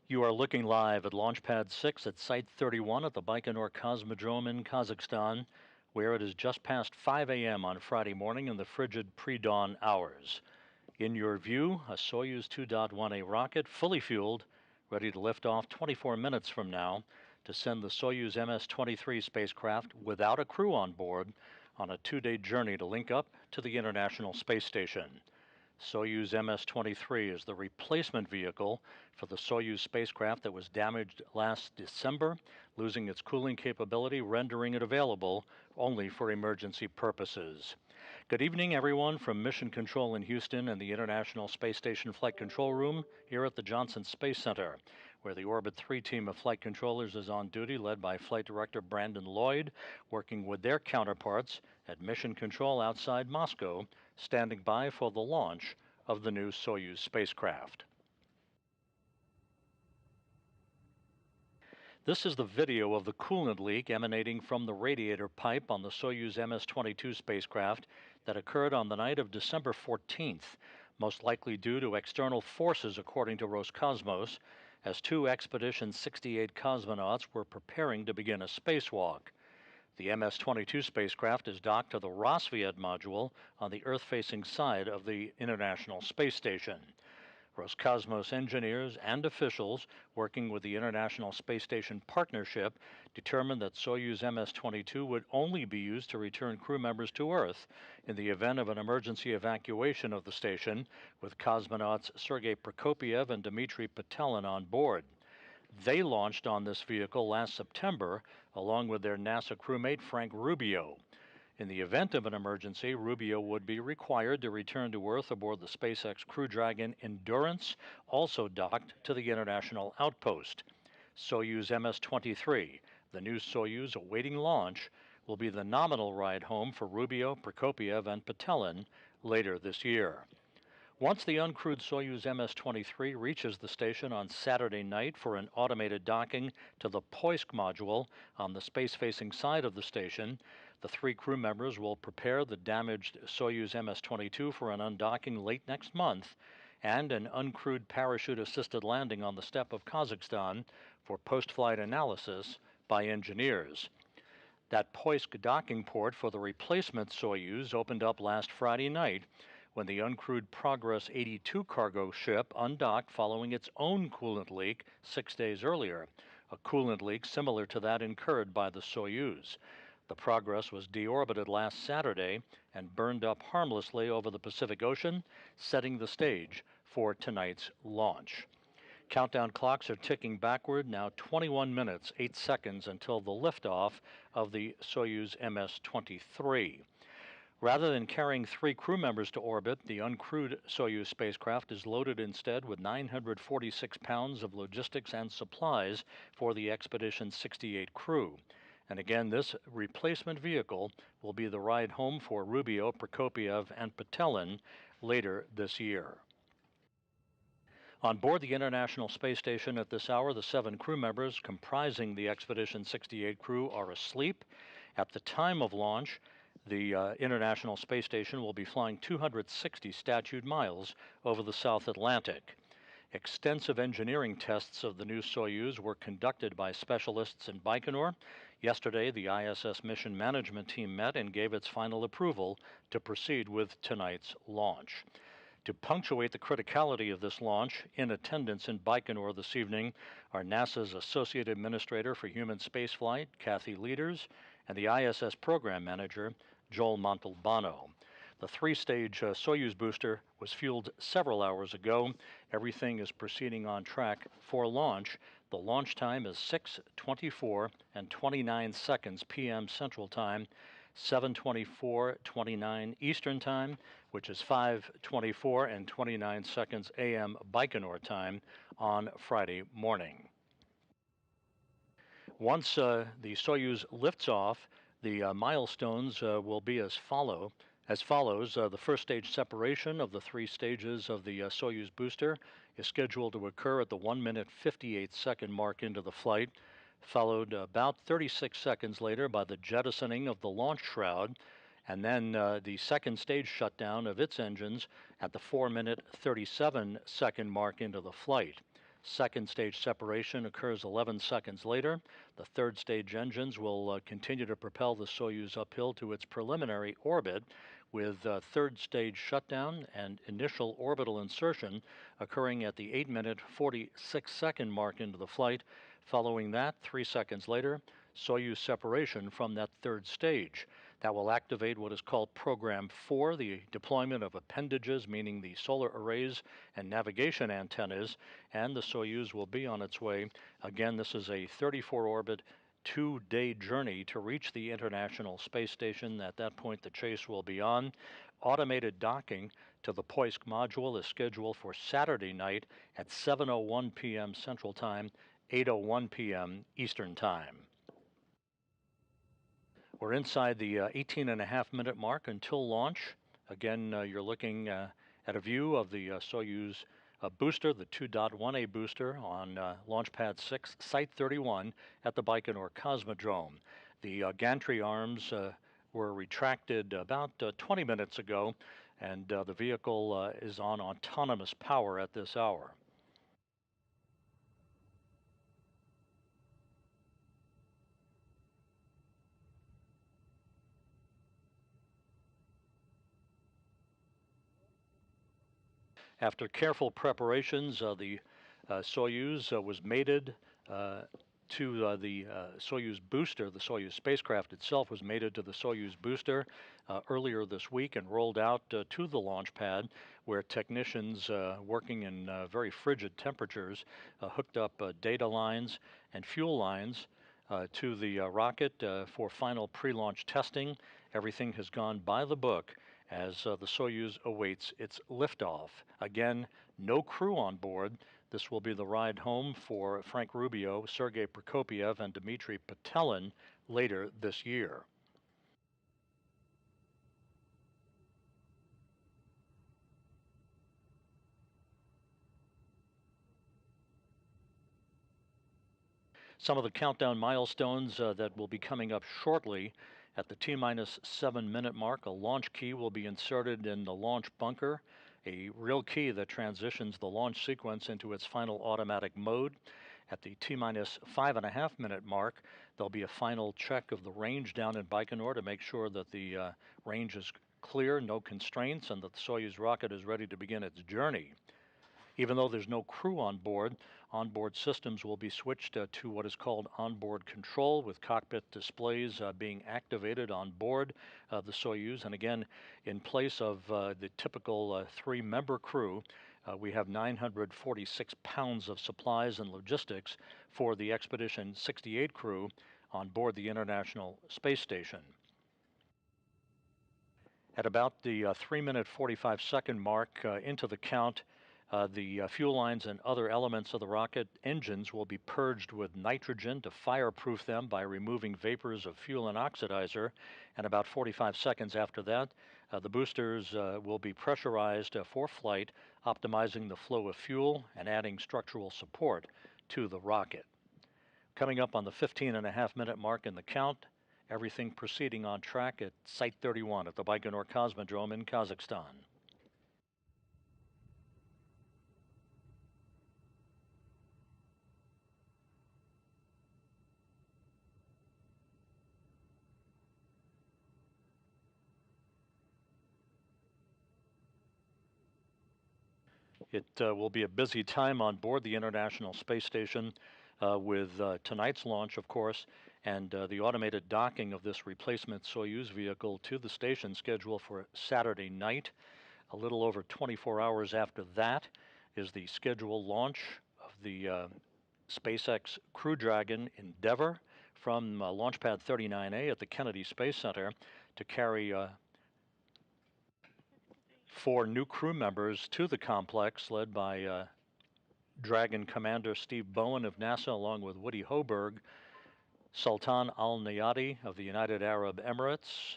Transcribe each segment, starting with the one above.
You are looking live at Launchpad 6 at Site 31 at the Baikonur Cosmodrome in Kazakhstan, where it is just past 5 a.m. on Friday morning in the frigid pre-dawn hours. In your view, a Soyuz 2.1A rocket, fully fueled, ready to lift off 24 minutes from now to send the Soyuz MS-23 spacecraft without a crew on board on a 2-day journey to link up to the International Space Station. Soyuz MS-23 is the replacement vehicle for the Soyuz spacecraft that was damaged last December, losing its cooling capability, rendering it available only for emergency purposes. Good evening, everyone, from Mission Control in Houston and the International Space Station Flight Control Room here at the Johnson Space Center, where the Orbit 3 team of flight controllers is on duty, led by Flight Director Brandon Lloyd, working with their counterparts at Mission Control outside Moscow, standing by for the launch of the new Soyuz spacecraft. This is the video of the coolant leak emanating from the radiator pipe on the Soyuz MS-22 spacecraft that occurred on the night of December 14th, most likely due to external forces, according to Roscosmos, as two Expedition 68 cosmonauts were preparing to begin a spacewalk. The MS-22 spacecraft is docked to the Rosviet module on the Earth-facing side of the International Space Station. Roscosmos engineers and officials working with the International Space Station Partnership determined that Soyuz MS-22 would only be used to return crew members to Earth in the event of an emergency evacuation of the station, with cosmonauts Sergey Prokopyev and Dmitri Petelin on board. They launched on this vehicle last September, along with their NASA crewmate Frank Rubio. In the event of an emergency, Rubio would be required to return to Earth aboard the SpaceX Crew Dragon Endurance, also docked to the International Outpost. Soyuz MS-23, the new Soyuz awaiting launch, will be the nominal ride home for Rubio, Prokopyev, and Petelin later this year. Once the uncrewed Soyuz MS-23 reaches the station on Saturday night for an automated docking to the Poisk module on the space-facing side of the station, the three crew members will prepare the damaged Soyuz MS-22 for an undocking late next month and an uncrewed parachute-assisted landing on the steppe of Kazakhstan for post-flight analysis by engineers. That Poisk docking port for the replacement Soyuz opened up last Friday night, when the uncrewed Progress 82 cargo ship undocked following its own coolant leak 6 days earlier, a coolant leak similar to that incurred by the Soyuz. The Progress was deorbited last Saturday and burned up harmlessly over the Pacific Ocean, setting the stage for tonight's launch. Countdown clocks are ticking backward, now 21 minutes, 8 seconds until the liftoff of the Soyuz MS-23. Rather than carrying three crew members to orbit, the uncrewed Soyuz spacecraft is loaded instead with 946 pounds of logistics and supplies for the Expedition 68 crew. And again, this replacement vehicle will be the ride home for Rubio, Prokopyev, and Petelin later this year. On board the International Space Station at this hour, the 7 crew members comprising the Expedition 68 crew are asleep. At the time of launch, the International Space Station will be flying 260 statute miles over the South Atlantic. Extensive engineering tests of the new Soyuz were conducted by specialists in Baikonur. Yesterday, the ISS mission management team met and gave its final approval to proceed with tonight's launch. To punctuate the criticality of this launch, in attendance in Baikonur this evening are NASA's Associate Administrator for Human Spaceflight, Kathy Leaders, and the ISS Program Manager, Joel Montalbano. The 3-stage Soyuz booster was fueled several hours ago. Everything is proceeding on track for launch. The launch time is 6:24 and 29 seconds p.m. Central Time, 7:24:29 Eastern Time, which is 5:24 and 29 seconds a.m. Baikonur time on Friday morning. Once the Soyuz lifts off, the milestones will be as follows. The first stage separation of the 3 stages of the Soyuz booster is scheduled to occur at the 1-minute 58-second mark into the flight, followed about 36 seconds later by the jettisoning of the launch shroud, and then the second stage shutdown of its engines at the 4-minute 37-second mark into the flight. Second stage separation occurs 11 seconds later. The third stage engines will continue to propel the Soyuz uphill to its preliminary orbit, with third stage shutdown and initial orbital insertion occurring at the 8-minute 46-second mark into the flight. Following that, 3 seconds later, Soyuz separation from that third stage. That will activate what is called Program 4, the deployment of appendages, meaning the solar arrays and navigation antennas, and the Soyuz will be on its way. Again, this is a 34-orbit, 2-day journey to reach the International Space Station. At that point, the chase will be on. Automated docking to the Poisk module is scheduled for Saturday night at 7:01 p.m. Central Time, 8:01 p.m. Eastern Time. We're inside the 18.5-minute mark until launch. Again, you're looking at a view of the Soyuz booster, the 2.1A booster on Launch Pad 6, Site 31 at the Baikonur Cosmodrome. The gantry arms were retracted about 20 minutes ago, and the vehicle is on autonomous power at this hour. After careful preparations, the Soyuz was mated to the Soyuz booster. The Soyuz spacecraft itself was mated to the Soyuz booster earlier this week and rolled out to the launch pad, where technicians working in very frigid temperatures hooked up data lines and fuel lines to the rocket for final pre-launch testing. Everything has gone by the book as the Soyuz awaits its liftoff. Again, no crew on board. This will be the ride home for Frank Rubio, Sergey Prokopyev, and Dmitri Petelin later this year. Some of the countdown milestones that will be coming up shortly. At the T-minus 7-minute mark, a launch key will be inserted in the launch bunker, a real key that transitions the launch sequence into its final automatic mode. At the T-minus 5.5-minute mark, there'll be a final check of the range down in Baikonur to make sure that the range is clear, no constraints, and that the Soyuz rocket is ready to begin its journey. Even though there's no crew on board, onboard systems will be switched to what is called onboard control, with cockpit displays being activated on board the Soyuz. And again, in place of the typical 3-member crew, we have 946 pounds of supplies and logistics for the Expedition 68 crew on board the International Space Station. At about the 3-minute 45-second mark into the count, the fuel lines and other elements of the rocket engines will be purged with nitrogen to fireproof them by removing vapors of fuel and oxidizer. And about 45 seconds after that, the boosters will be pressurized for flight, optimizing the flow of fuel and adding structural support to the rocket. Coming up on the 15.5-minute mark in the count, everything proceeding on track at Site 31 at the Baikonur Cosmodrome in Kazakhstan. It will be a busy time on board the International Space Station with tonight's launch, of course, and the automated docking of this replacement Soyuz vehicle to the station scheduled for Saturday night. A little over 24 hours after that is the scheduled launch of the SpaceX Crew Dragon Endeavour from Launch Pad 39A at the Kennedy Space Center to carry 4 new crew members to the complex, led by Dragon Commander Steve Bowen of NASA, along with Woody Hoburg, Sultan Al Nayati of the United Arab Emirates,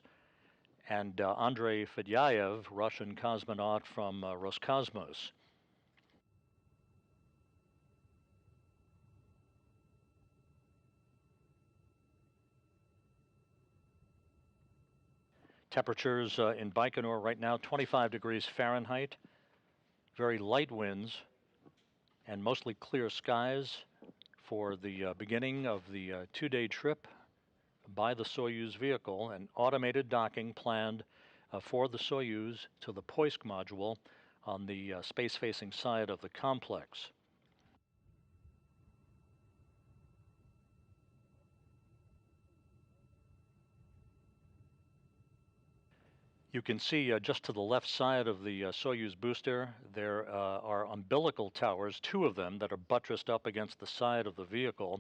and Andrei Fedyaev, Russian cosmonaut from Roscosmos. Temperatures in Baikonur right now, 25 degrees Fahrenheit, very light winds, and mostly clear skies for the beginning of the 2-day trip by the Soyuz vehicle, and automated docking planned for the Soyuz to the Poisk module on the space-facing side of the complex. You can see just to the left side of the Soyuz booster, there are umbilical towers, 2 of them, that are buttressed up against the side of the vehicle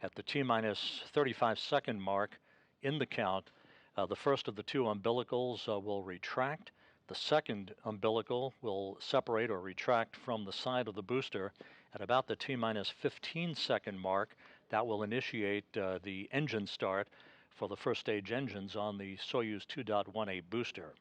at the T-minus 35-second mark in the count. The first of the 2 umbilicals will retract. The second umbilical will separate or retract from the side of the booster at about the T-minus 15-second mark. That will initiate the engine start for the first stage engines on the Soyuz 2.1A booster.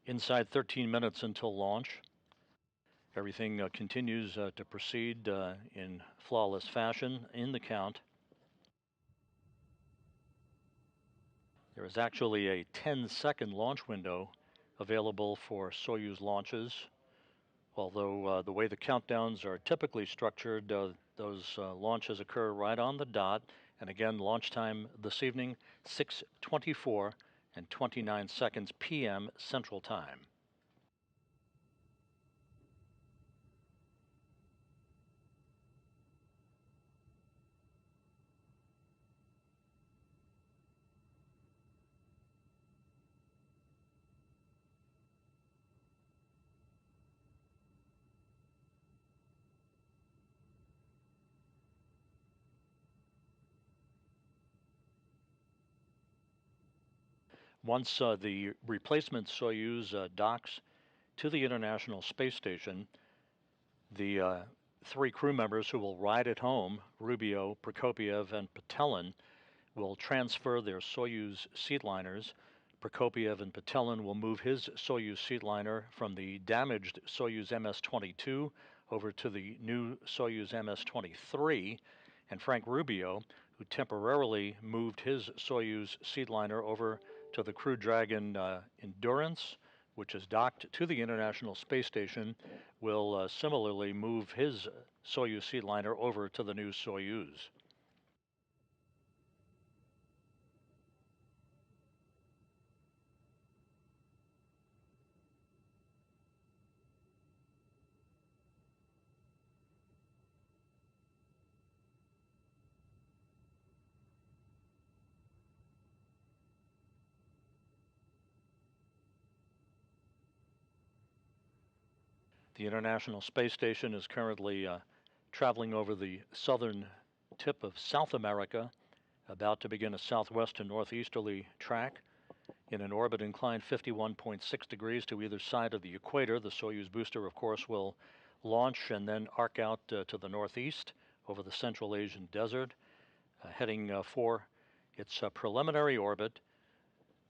Inside 13 minutes until launch, everything continues to proceed in flawless fashion in the count. There is actually a 10-second launch window available for Soyuz launches, although the way the countdowns are typically structured, those launches occur right on the dot. And again, launch time this evening, 6:24 and 29 seconds p.m. Central Time. Once the replacement Soyuz docks to the International Space Station, the 3 crew members who will ride it home, Rubio, Prokopyev, and Petelin, will transfer their Soyuz seatliners. Prokopyev and Petelin will move his Soyuz seatliner from the damaged Soyuz MS-22 over to the new Soyuz MS-23, and Frank Rubio, who temporarily moved his Soyuz seatliner over to the Crew Dragon Endurance, which is docked to the International Space Station, will similarly move his Soyuz seatliner over to the new Soyuz. The International Space Station is currently traveling over the southern tip of South America, about to begin a southwest to northeasterly track in an orbit inclined 51.6 degrees to either side of the equator. The Soyuz booster, of course, will launch and then arc out to the northeast over the Central Asian desert, heading for its preliminary orbit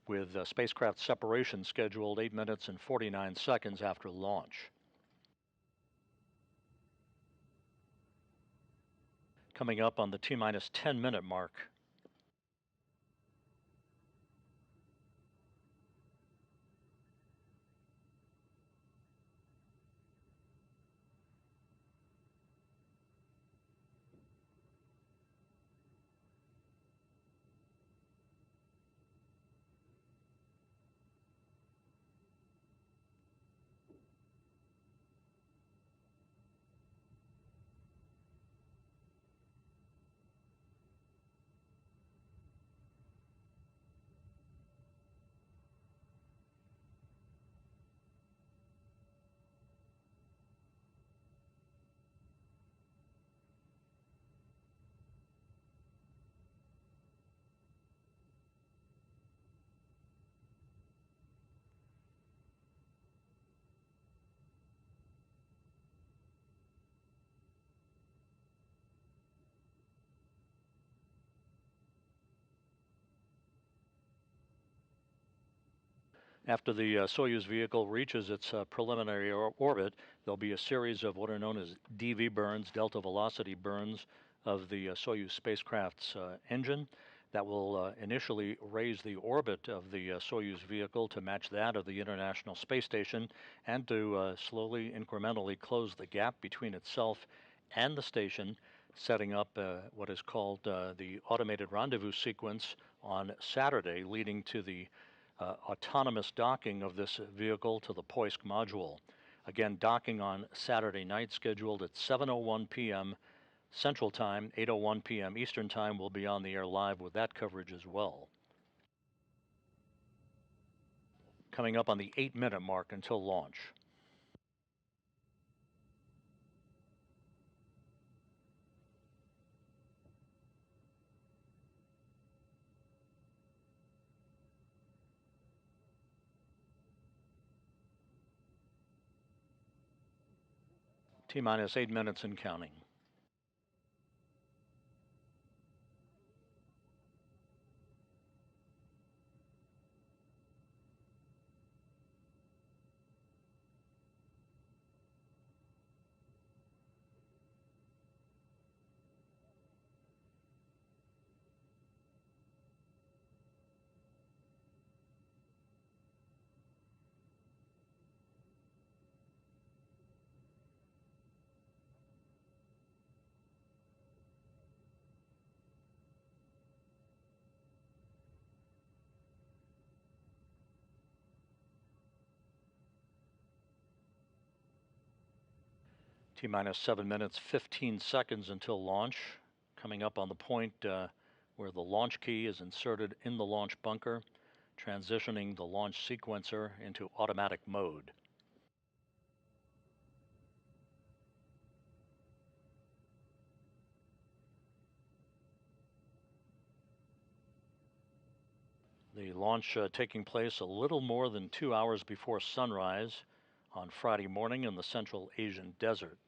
with spacecraft separation scheduled 8 minutes and 49 seconds after launch. Coming up on the T-minus 10-minute mark. After the Soyuz vehicle reaches its preliminary orbit, there'll be a series of what are known as DV burns, delta velocity burns, of the Soyuz spacecraft's engine that will initially raise the orbit of the Soyuz vehicle to match that of the International Space Station and to slowly, incrementally close the gap between itself and the station, setting up what is called the automated rendezvous sequence on Saturday, leading to the autonomous docking of this vehicle to the Poisk module. Again, docking on Saturday night, scheduled at 7:01 p.m. Central Time, 8:01 p.m. Eastern Time. We'll be on the air live with that coverage as well. Coming up on the 8-minute mark until launch. T-minus 8 minutes and counting. T-minus 7 minutes, 15 seconds until launch. Coming up on the point where the launch key is inserted in the launch bunker, transitioning the launch sequencer into automatic mode. The launch taking place a little more than 2 hours before sunrise on Friday morning in the Central Asian desert.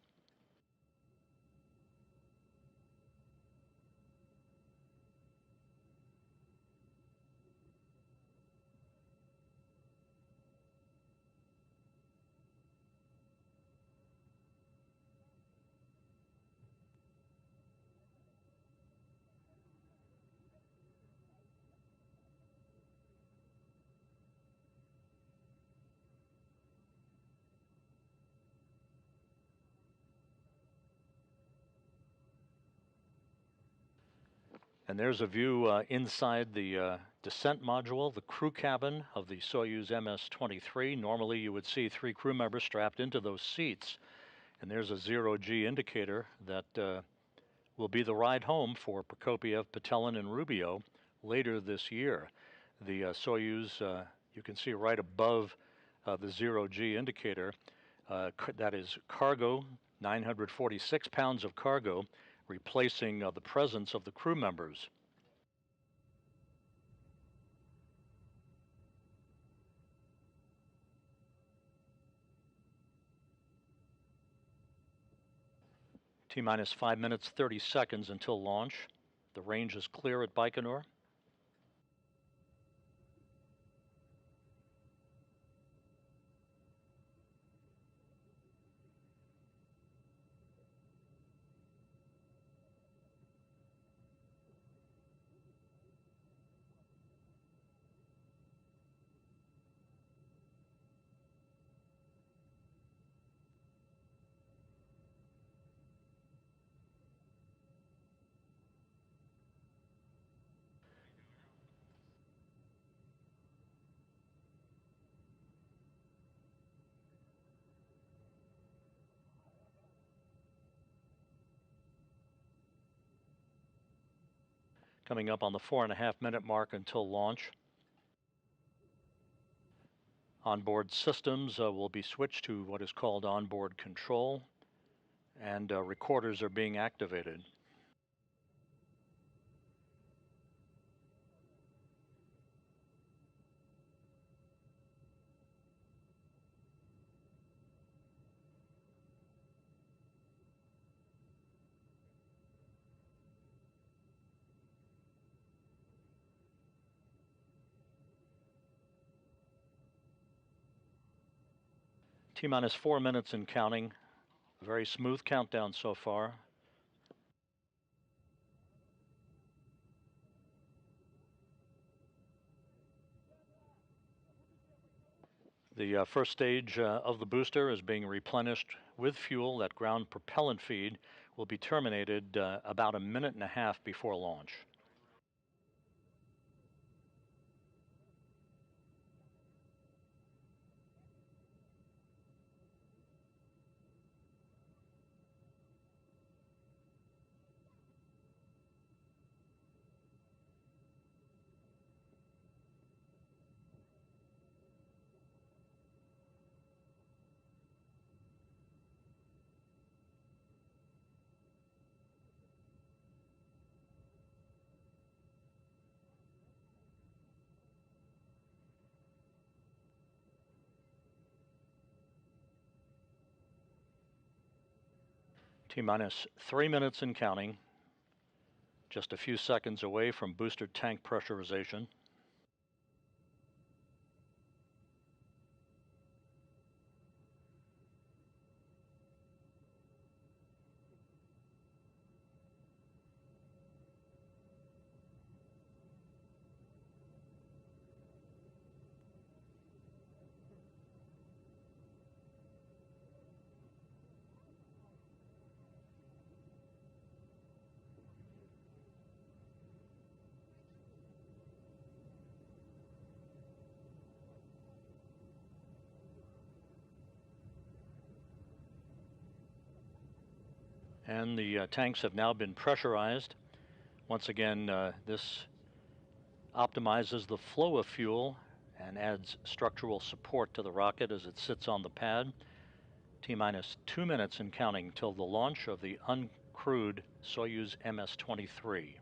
And there's a view inside the descent module, the crew cabin of the Soyuz MS-23. Normally you would see 3 crew members strapped into those seats. And there's a zero-G indicator that will be the ride home for Prokopyev, Petelin, and Rubio later this year. The Soyuz, you can see right above the zero-G indicator, that is cargo, 946 pounds of cargo, replacing the presence of the crew members. T-minus 5 minutes, 30 seconds until launch. The range is clear at Baikonur. Coming up on the 4.5-minute mark until launch. Onboard systems will be switched to what is called onboard control, and recorders are being activated. T-minus 4 minutes and counting. A very smooth countdown so far. The first stage of the booster is being replenished with fuel. That ground propellant feed will be terminated about a minute and a half before launch. T-minus 3 minutes and counting. Just a few seconds away from booster tank pressurization. And the tanks have now been pressurized. Once again, this optimizes the flow of fuel and adds structural support to the rocket as it sits on the pad. T-minus 2 minutes and counting till the launch of the uncrewed Soyuz MS-23.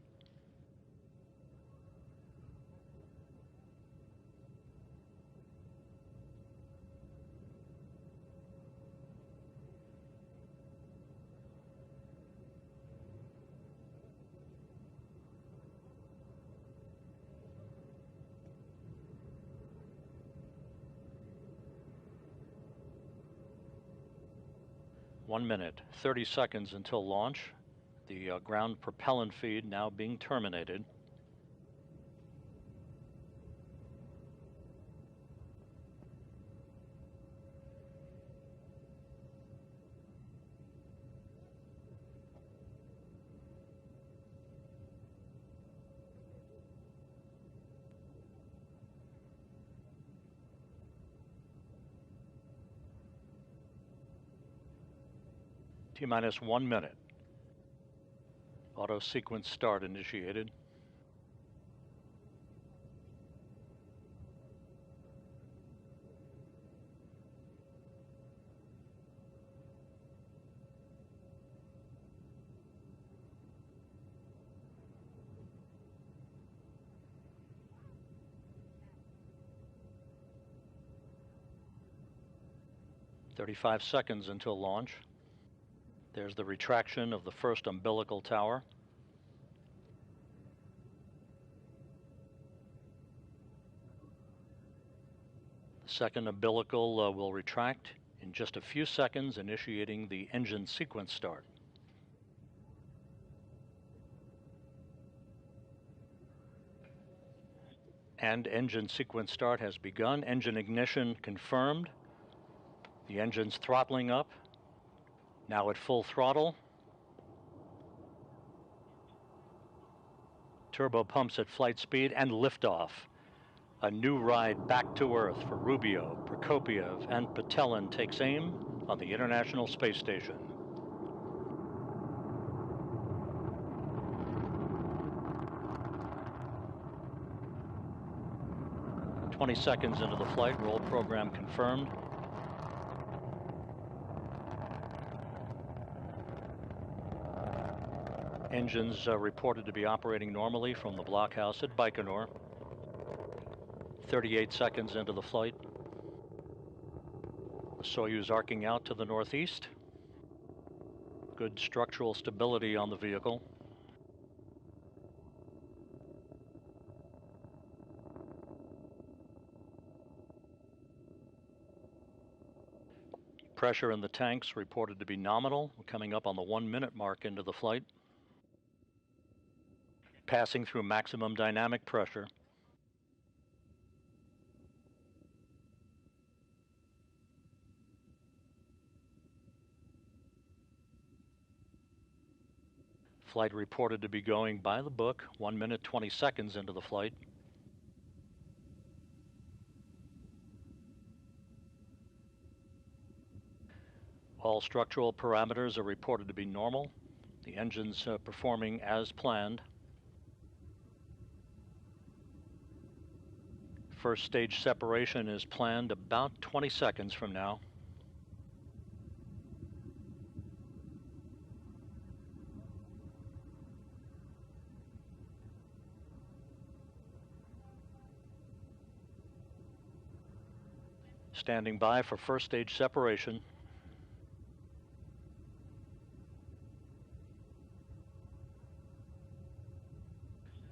One minute, 30 seconds until launch. The ground propellant feed now being terminated. T-minus 1 minute. Auto sequence start initiated. "35 seconds until launch." There's the retraction of the first umbilical tower. The second umbilical will retract in just a few seconds, initiating the engine sequence start. And engine sequence start has begun. Engine ignition confirmed. The engine's throttling up. Now at full throttle. Turbo pumps at flight speed and liftoff. A new ride back to Earth for Rubio, Prokopyev, and Petelin takes aim on the International Space Station. "20 seconds into the flight, roll program confirmed." Engines reported to be operating normally from the blockhouse at Baikonur. 38 seconds into the flight. The Soyuz arcing out to the northeast. Good structural stability on the vehicle. Pressure in the tanks reported to be nominal. We're coming up on the 1-minute mark into the flight. Passing through maximum dynamic pressure. Flight reported to be going by the book, 1 minute 20 seconds into the flight. All structural parameters are reported to be normal. The engine's performing as planned. First stage separation is planned about 20 seconds from now. Standing by for first stage separation.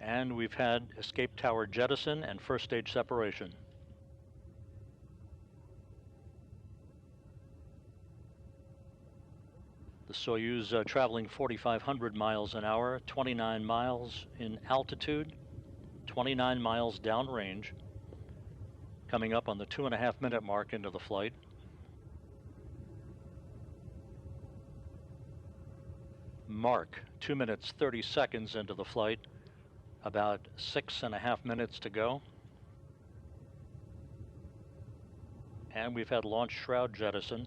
And we've had escape tower jettison and first stage separation. The Soyuz traveling 4,500 miles an hour, 29 miles in altitude, 29 miles downrange, coming up on the 2.5-minute mark into the flight. Mark, 2 minutes 30 seconds into the flight, about 6.5 minutes to go. And we've had launch shroud jettison.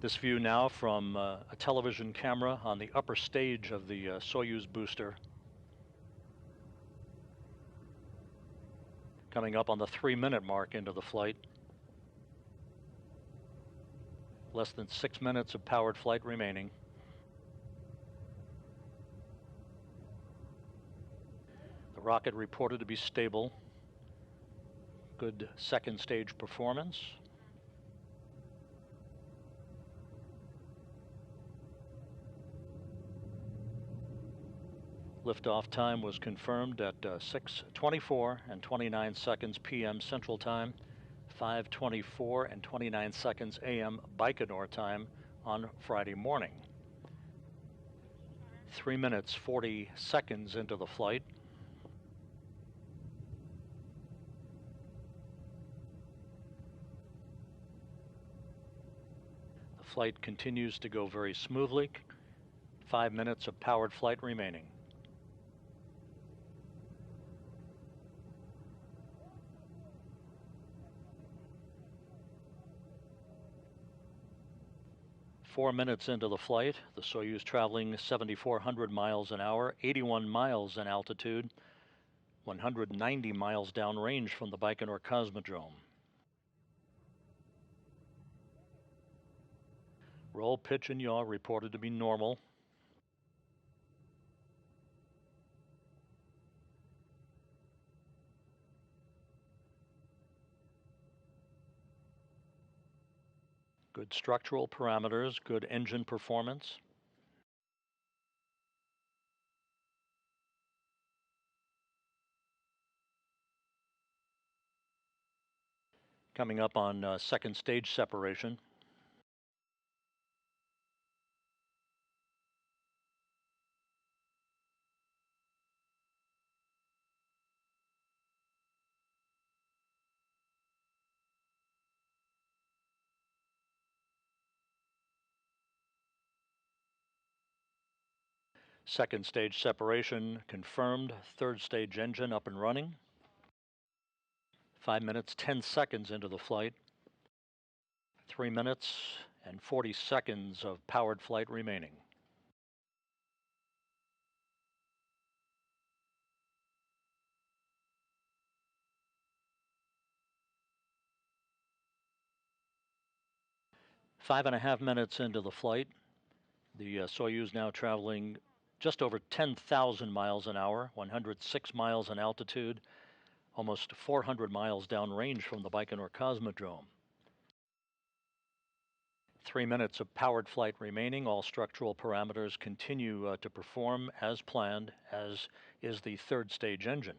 This view now from a television camera on the upper stage of the Soyuz booster. Coming up on the 3-minute mark into the flight. Less than 6 minutes of powered flight remaining. The rocket reported to be stable. Good second stage performance. Liftoff time was confirmed at 6:24 and 29 seconds p.m. Central Time, 5:24 and 29 seconds a.m. Baikonur time on Friday morning. 3 minutes 40 seconds into the flight. The flight continues to go very smoothly. 5 minutes of powered flight remaining. Four minutes into the flight, the Soyuz traveling 7,400 miles an hour, 81 miles in altitude, 190 miles downrange from the Baikonur Cosmodrome. Roll, pitch, and yaw reported to be normal. Good structural parameters, good engine performance. Coming up on second stage separation. Second stage separation confirmed, third stage engine up and running. 5 minutes, 10 seconds into the flight. 3 minutes and 40 seconds of powered flight remaining. Five and a half minutes into the flight. The Soyuz now traveling just over 10,000 miles an hour, 106 miles in altitude, almost 400 miles downrange from the Baikonur Cosmodrome. 3 minutes of powered flight remaining. All structural parameters continue to perform as planned, as is the third stage engine.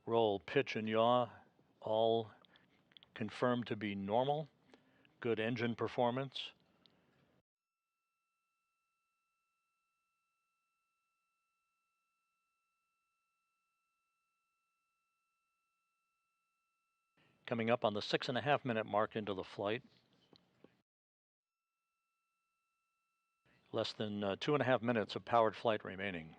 roll, pitch, and yaw, all confirmed to be normal. Good engine performance. Coming up on the 6.5 minute mark into the flight. Less than 2.5 minutes of powered flight remaining.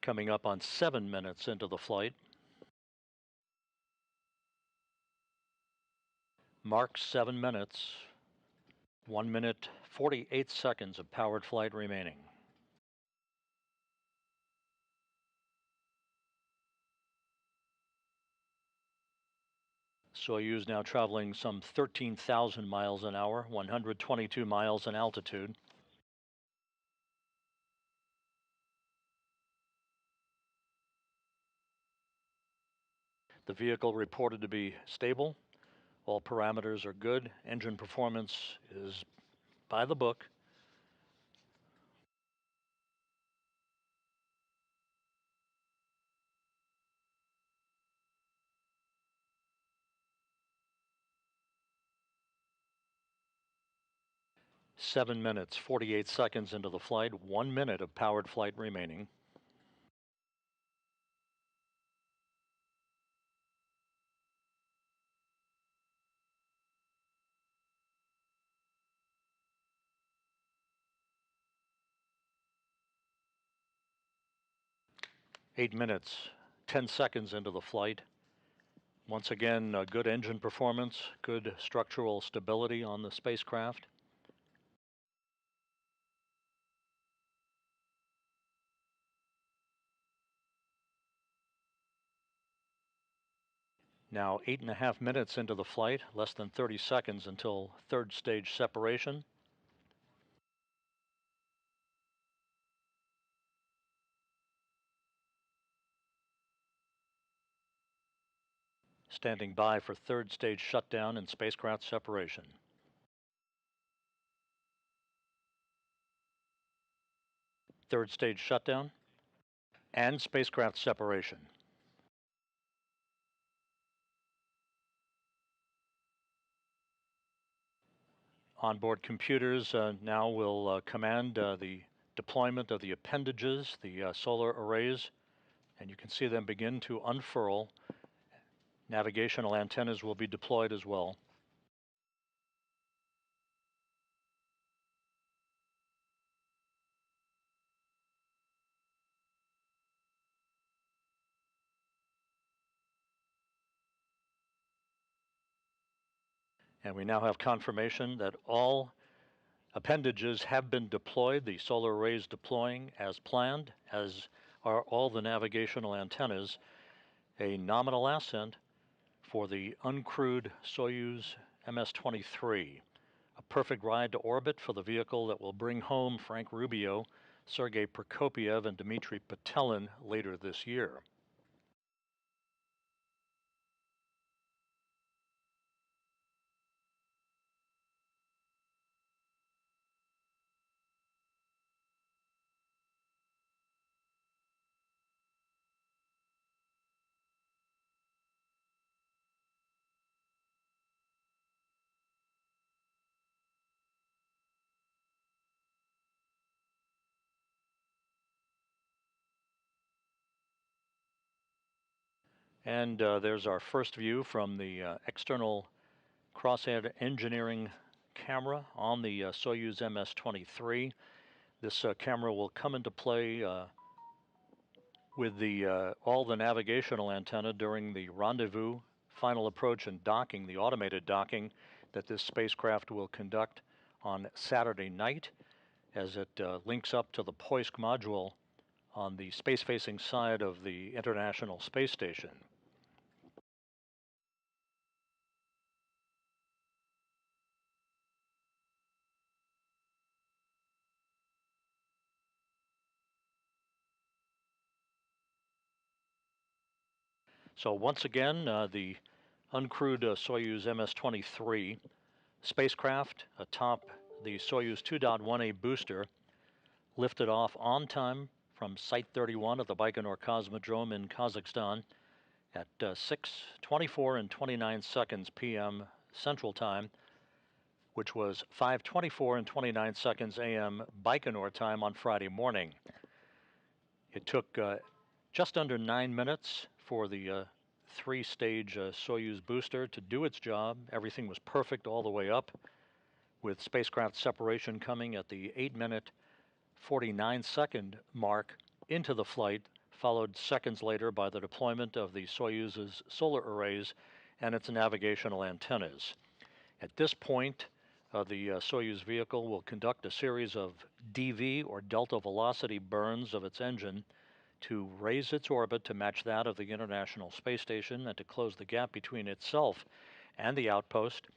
Coming up on 7 minutes into the flight. Mark 7 minutes. 1 minute, 48 seconds of powered flight remaining. Soyuz now traveling some 13,000 miles an hour, 122 miles in altitude. The vehicle reported to be stable. All parameters are good. Engine performance is by the book. Seven minutes, 48 seconds into the flight, 1 minute of powered flight remaining. Eight minutes, 10 seconds into the flight. Once again, good engine performance, good structural stability on the spacecraft. Now 8.5 minutes into the flight, less than 30 seconds until third stage separation. Standing by for third stage shutdown and spacecraft separation. Third stage shutdown and spacecraft separation. Onboard computers now will command the deployment of the appendages, the solar arrays, and you can see them begin to unfurl. Navigational antennas will be deployed as well. And we now have confirmation that all appendages have been deployed, the solar arrays deploying as planned, as are all the navigational antennas. A nominal ascent for the Uncrewed Soyuz MS-23. A perfect ride to orbit for the vehicle that will bring home Frank Rubio, Sergey Prokopyev, and Dmitri Petelin later this year. And there's our first view from the external crosshead engineering camera on the Soyuz MS-23. This camera will come into play with all the navigational antenna during the rendezvous, final approach, and docking, the automated docking that this spacecraft will conduct on Saturday night as it links up to the Poisk module on the space-facing side of the International Space Station. So once again, the uncrewed Soyuz MS-23 spacecraft atop the Soyuz 2.1A booster lifted off on time from Site 31 of the Baikonur Cosmodrome in Kazakhstan at 6:24 and 29 seconds p.m. Central Time, which was 5:24 and 29 seconds a.m. Baikonur time on Friday morning. It took just under 9 minutes for the three-stage Soyuz booster to do its job. Everything was perfect all the way up, with spacecraft separation coming at the 8-minute 49-second mark into the flight, followed seconds later by the deployment of the Soyuz's solar arrays and its navigational antennas. At this point, the Soyuz vehicle will conduct a series of DV, or delta velocity burns of its engine, to raise its orbit to match that of the International Space Station and to close the gap between itself and the outpost,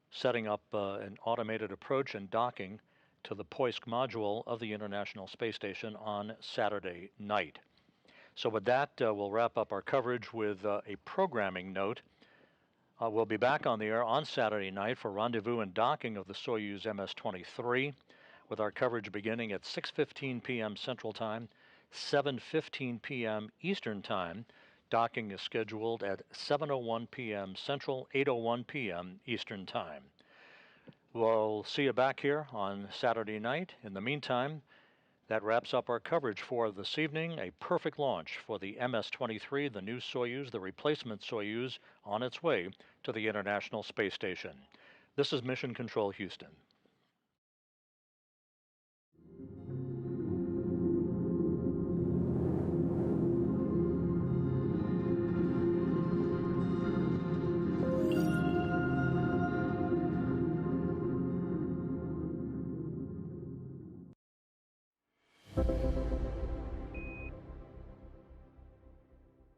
setting up an automated approach and docking to the Poisk module of the International Space Station on Saturday night. So with that, we'll wrap up our coverage with a programming note. We'll be back on the air on Saturday night for rendezvous and docking of the Soyuz MS-23, with our coverage beginning at 6:15 p.m. Central Time, 7:15 p.m. Eastern Time. Docking is scheduled at 7:01 p.m. Central, 8:01 p.m. Eastern Time. We'll see you back here on Saturday night. In the meantime, that wraps up our coverage for this evening. A perfect launch for the MS-23, the new Soyuz, the replacement Soyuz, on its way to the International Space Station. This is Mission Control Houston.